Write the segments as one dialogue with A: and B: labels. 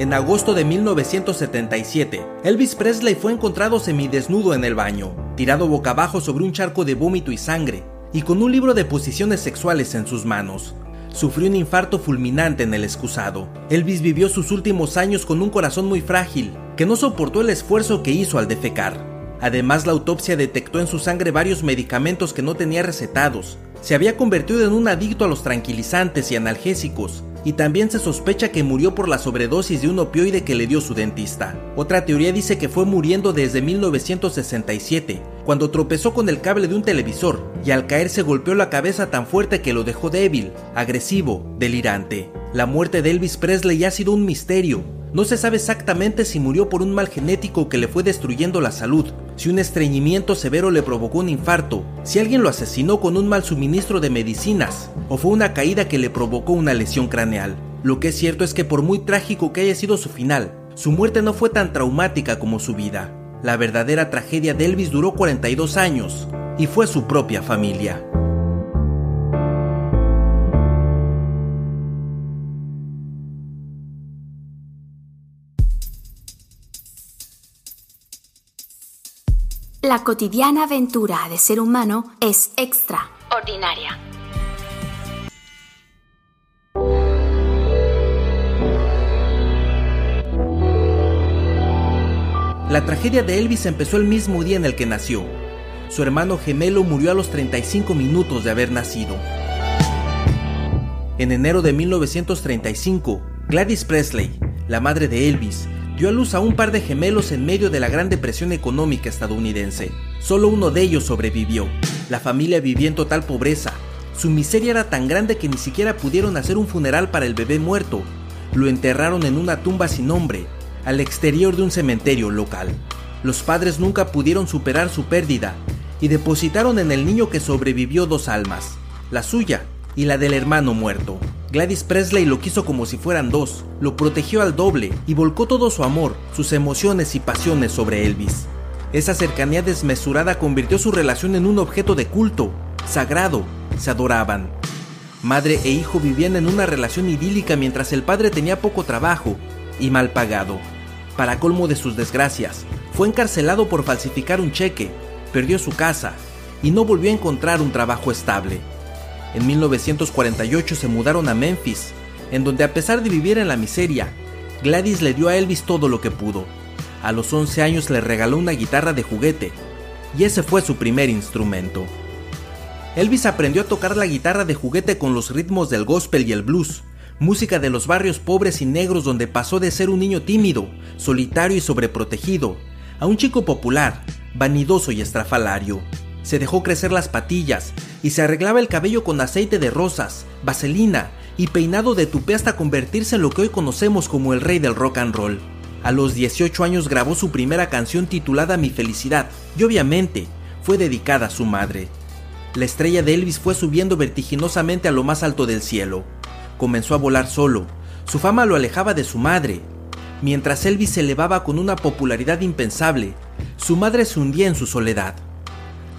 A: En agosto de 1977, Elvis Presley fue encontrado semidesnudo en el baño, tirado boca abajo sobre un charco de vómito y sangre, y con un libro de posiciones sexuales en sus manos. Sufrió un infarto fulminante en el excusado. Elvis vivió sus últimos años con un corazón muy frágil, que no soportó el esfuerzo que hizo al defecar. Además, la autopsia detectó en su sangre varios medicamentos que no tenía recetados. Se había convertido en un adicto a los tranquilizantes y analgésicos, y también se sospecha que murió por la sobredosis de un opioide que le dio su dentista. Otra teoría dice que fue muriendo desde 1967, cuando tropezó con el cable de un televisor, y al caer se golpeó la cabeza tan fuerte que lo dejó débil, agresivo, delirante. La muerte de Elvis Presley ha sido un misterio. No se sabe exactamente si murió por un mal genético que le fue destruyendo la salud, si un estreñimiento severo le provocó un infarto, si alguien lo asesinó con un mal suministro de medicinas, o fue una caída que le provocó una lesión craneal. Lo que es cierto es que por muy trágico que haya sido su final, su muerte no fue tan traumática como su vida. La verdadera tragedia de Elvis duró 42 años, y fue su propia familia.
B: La cotidiana aventura de ser humano es extraordinaria.
A: La tragedia de Elvis empezó el mismo día en el que nació. Su hermano gemelo murió a los 35 minutos de haber nacido. En enero de 1935, Gladys Presley, la madre de Elvis, dio a luz a un par de gemelos en medio de la Gran Depresión económica estadounidense. Solo uno de ellos sobrevivió. La familia vivía en total pobreza. Su miseria era tan grande que ni siquiera pudieron hacer un funeral para el bebé muerto. Lo enterraron en una tumba sin nombre, al exterior de un cementerio local. Los padres nunca pudieron superar su pérdida y depositaron en el niño que sobrevivió dos almas, la suya y la del hermano muerto. Gladys Presley lo quiso como si fueran dos, lo protegió al doble y volcó todo su amor, sus emociones y pasiones sobre Elvis. Esa cercanía desmesurada convirtió su relación en un objeto de culto, sagrado, se adoraban. Madre e hijo vivían en una relación idílica mientras el padre tenía poco trabajo y mal pagado. Para colmo de sus desgracias, fue encarcelado por falsificar un cheque, perdió su casa y no volvió a encontrar un trabajo estable. En 1948 se mudaron a Memphis, en donde a pesar de vivir en la miseria, Gladys le dio a Elvis todo lo que pudo. A los 11 años le regaló una guitarra de juguete, y ese fue su primer instrumento. Elvis aprendió a tocar la guitarra de juguete con los ritmos del gospel y el blues, música de los barrios pobres y negros donde pasó de ser un niño tímido, solitario y sobreprotegido, a un chico popular, vanidoso y estrafalario. Se dejó crecer las patillas y se arreglaba el cabello con aceite de rosas, vaselina y peinado de tupé hasta convertirse en lo que hoy conocemos como el rey del rock and roll. A los 18 años grabó su primera canción titulada Mi Felicidad y obviamente fue dedicada a su madre. La estrella de Elvis fue subiendo vertiginosamente a lo más alto del cielo. Comenzó a volar solo, su fama lo alejaba de su madre. Mientras Elvis se elevaba con una popularidad impensable, su madre se hundía en su soledad.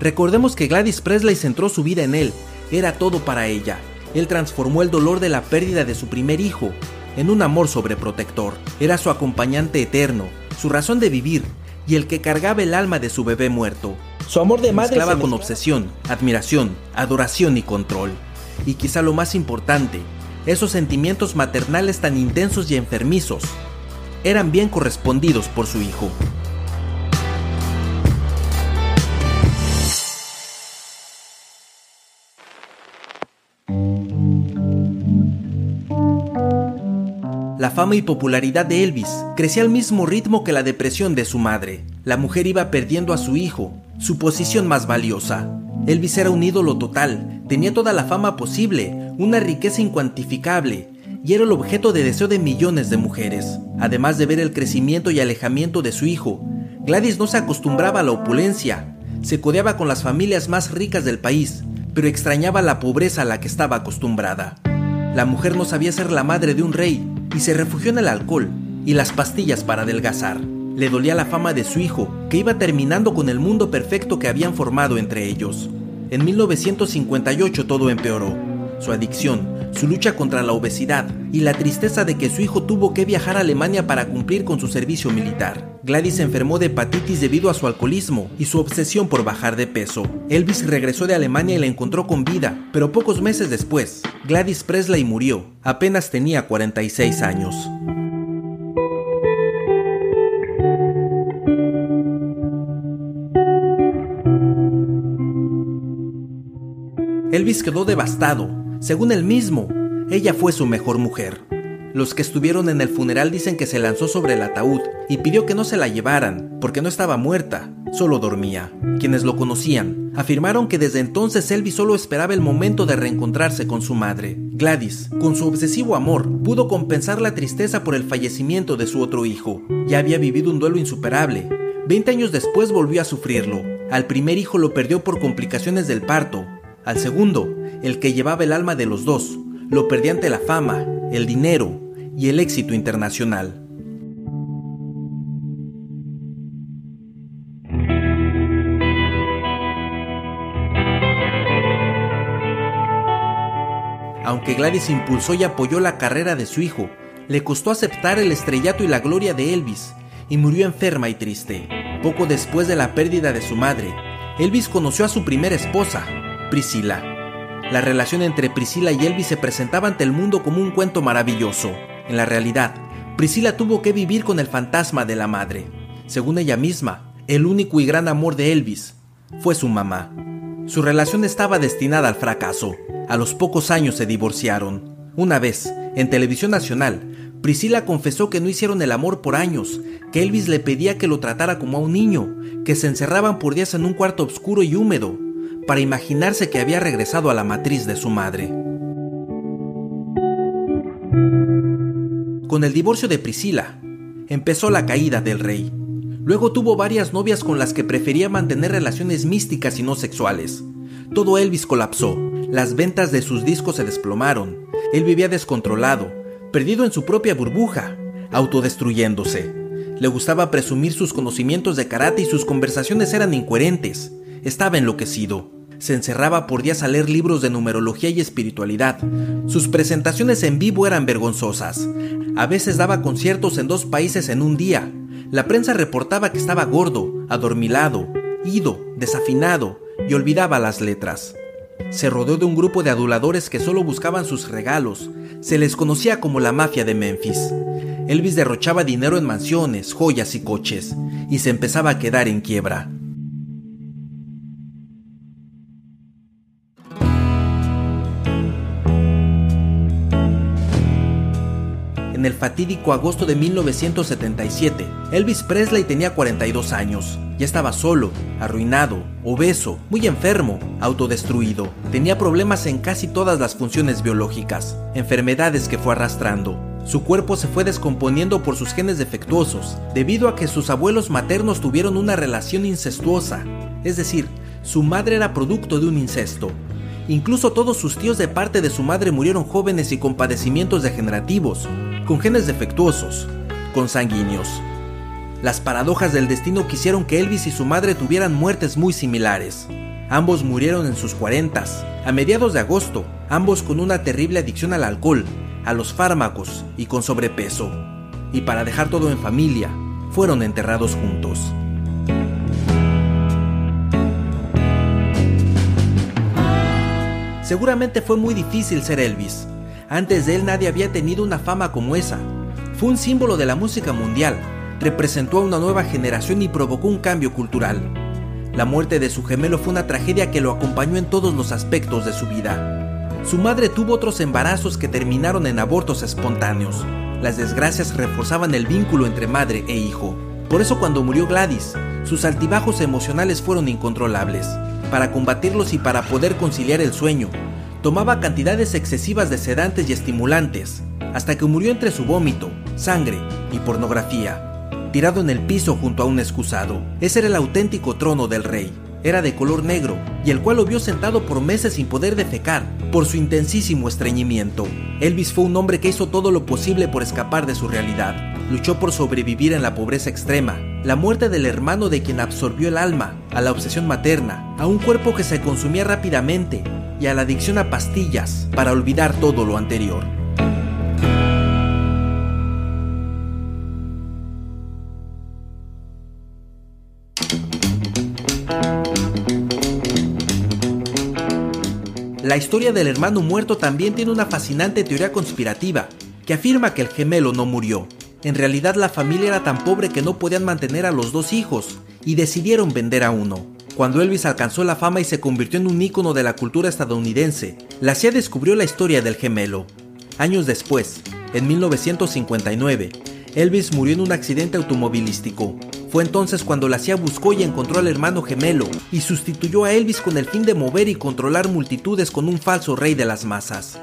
A: Recordemos que Gladys Presley centró su vida en él, era todo para ella. Él transformó el dolor de la pérdida de su primer hijo en un amor sobreprotector. Era su acompañante eterno, su razón de vivir y el que cargaba el alma de su bebé muerto. Su amor de madre se mezclaba con obsesión, admiración, adoración y control. Y quizá lo más importante, esos sentimientos maternales tan intensos y enfermizos eran bien correspondidos por su hijo. La fama y popularidad de Elvis crecía al mismo ritmo que la depresión de su madre. La mujer iba perdiendo a su hijo, su posición más valiosa. Elvis era un ídolo total, tenía toda la fama posible, una riqueza incuantificable, y era el objeto de deseo de millones de mujeres. Además de ver el crecimiento y alejamiento de su hijo, Gladys no se acostumbraba a la opulencia, se codeaba con las familias más ricas del país, pero extrañaba la pobreza a la que estaba acostumbrada. La mujer no sabía ser la madre de un rey, y se refugió en el alcohol y las pastillas para adelgazar. Le dolía la fama de su hijo, que iba terminando con el mundo perfecto que habían formado entre ellos. En 1958 todo empeoró. Su adicción, su lucha contra la obesidad y la tristeza de que su hijo tuvo que viajar a Alemania para cumplir con su servicio militar. Gladys se enfermó de hepatitis debido a su alcoholismo y su obsesión por bajar de peso. Elvis regresó de Alemania y la encontró con vida, pero pocos meses después, Gladys Presley murió. Apenas tenía 46 años. Elvis quedó devastado. Según él mismo, ella fue su mejor mujer. Los que estuvieron en el funeral dicen que se lanzó sobre el ataúd y pidió que no se la llevaran, porque no estaba muerta, solo dormía. Quienes lo conocían afirmaron que desde entonces Elvis solo esperaba el momento de reencontrarse con su madre. Gladys, con su obsesivo amor, pudo compensar la tristeza por el fallecimiento de su otro hijo. Ya había vivido un duelo insuperable. 20 años después volvió a sufrirlo. Al primer hijo lo perdió por complicaciones del parto. Al segundo, el que llevaba el alma de los dos, lo perdió ante la fama, el dinero y el éxito internacional. Aunque Gladys impulsó y apoyó la carrera de su hijo, le costó aceptar el estrellato y la gloria de Elvis, y murió enferma y triste. Poco después de la pérdida de su madre, Elvis conoció a su primera esposa, Priscilla. La relación entre Priscilla y Elvis se presentaba ante el mundo como un cuento maravilloso. En la realidad, Priscilla tuvo que vivir con el fantasma de la madre. Según ella misma, el único y gran amor de Elvis fue su mamá. Su relación estaba destinada al fracaso. A los pocos años se divorciaron. Una vez, en televisión nacional, Priscilla confesó que no hicieron el amor por años, que Elvis le pedía que lo tratara como a un niño, que se encerraban por días en un cuarto oscuro y húmedo, para imaginarse que había regresado a la matriz de su madre. Con el divorcio de Priscilla, empezó la caída del rey. Luego tuvo varias novias con las que prefería mantener relaciones místicas y no sexuales. Todo Elvis colapsó, las ventas de sus discos se desplomaron, él vivía descontrolado, perdido en su propia burbuja, autodestruyéndose. Le gustaba presumir sus conocimientos de karate y sus conversaciones eran incoherentes. Estaba enloquecido. Se encerraba por días a leer libros de numerología y espiritualidad. Sus presentaciones en vivo eran vergonzosas. A veces daba conciertos en 2 países en un día. La prensa reportaba que estaba gordo, adormilado, ido, desafinado y olvidaba las letras. Se rodeó de un grupo de aduladores que solo buscaban sus regalos. Se les conocía como la mafia de Memphis. Elvis derrochaba dinero en mansiones, joyas y coches, y se empezaba a quedar en quiebra. En el fatídico agosto de 1977, Elvis Presley tenía 42 años. Ya estaba solo, arruinado, obeso, muy enfermo, autodestruido. Tenía problemas en casi todas las funciones biológicas, enfermedades que fue arrastrando. Su cuerpo se fue descomponiendo por sus genes defectuosos, debido a que sus abuelos maternos tuvieron una relación incestuosa. Es decir, su madre era producto de un incesto. Incluso todos sus tíos de parte de su madre murieron jóvenes y con padecimientos degenerativos, con genes defectuosos, consanguíneos. Las paradojas del destino quisieron que Elvis y su madre tuvieran muertes muy similares. Ambos murieron en sus 40s, a mediados de agosto, ambos con una terrible adicción al alcohol, a los fármacos y con sobrepeso. Y para dejar todo en familia, fueron enterrados juntos. Seguramente fue muy difícil ser Elvis. Antes de él nadie había tenido una fama como esa. Fue un símbolo de la música mundial, representó a una nueva generación y provocó un cambio cultural. La muerte de su gemelo fue una tragedia que lo acompañó en todos los aspectos de su vida. Su madre tuvo otros embarazos que terminaron en abortos espontáneos. Las desgracias reforzaban el vínculo entre madre e hijo. Por eso cuando murió Gladys, sus altibajos emocionales fueron incontrolables. Para combatirlos y para poder conciliar el sueño, tomaba cantidades excesivas de sedantes y estimulantes, hasta que murió entre su vómito, sangre y pornografía, tirado en el piso junto a un excusado. Ese era el auténtico trono del rey. Era de color negro, y el cual lo vio sentado por meses sin poder defecar, por su intensísimo estreñimiento. Elvis fue un hombre que hizo todo lo posible por escapar de su realidad. Luchó por sobrevivir en la pobreza extrema, la muerte del hermano de quien absorbió el alma, a la obsesión materna, a un cuerpo que se consumía rápidamente y a la adicción a pastillas para olvidar todo lo anterior. La historia del hermano muerto también tiene una fascinante teoría conspirativa que afirma que el gemelo no murió. En realidad la familia era tan pobre que no podían mantener a los dos hijos y decidieron vender a uno. Cuando Elvis alcanzó la fama y se convirtió en un ícono de la cultura estadounidense, la CIA descubrió la historia del gemelo. Años después, en 1959, Elvis murió en un accidente automovilístico. Fue entonces cuando la CIA buscó y encontró al hermano gemelo y sustituyó a Elvis con el fin de mover y controlar multitudes con un falso rey de las masas.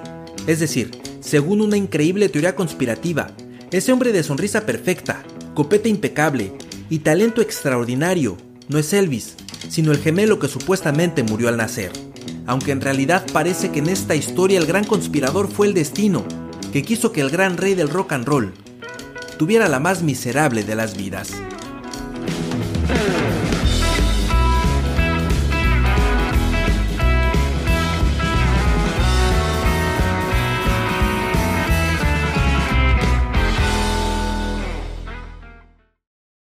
A: Es decir, según una increíble teoría conspirativa, ese hombre de sonrisa perfecta, copete impecable y talento extraordinario no es Elvis, sino el gemelo que supuestamente murió al nacer. Aunque en realidad parece que en esta historia el gran conspirador fue el destino, que quiso que el gran rey del rock and roll tuviera la más miserable de las vidas.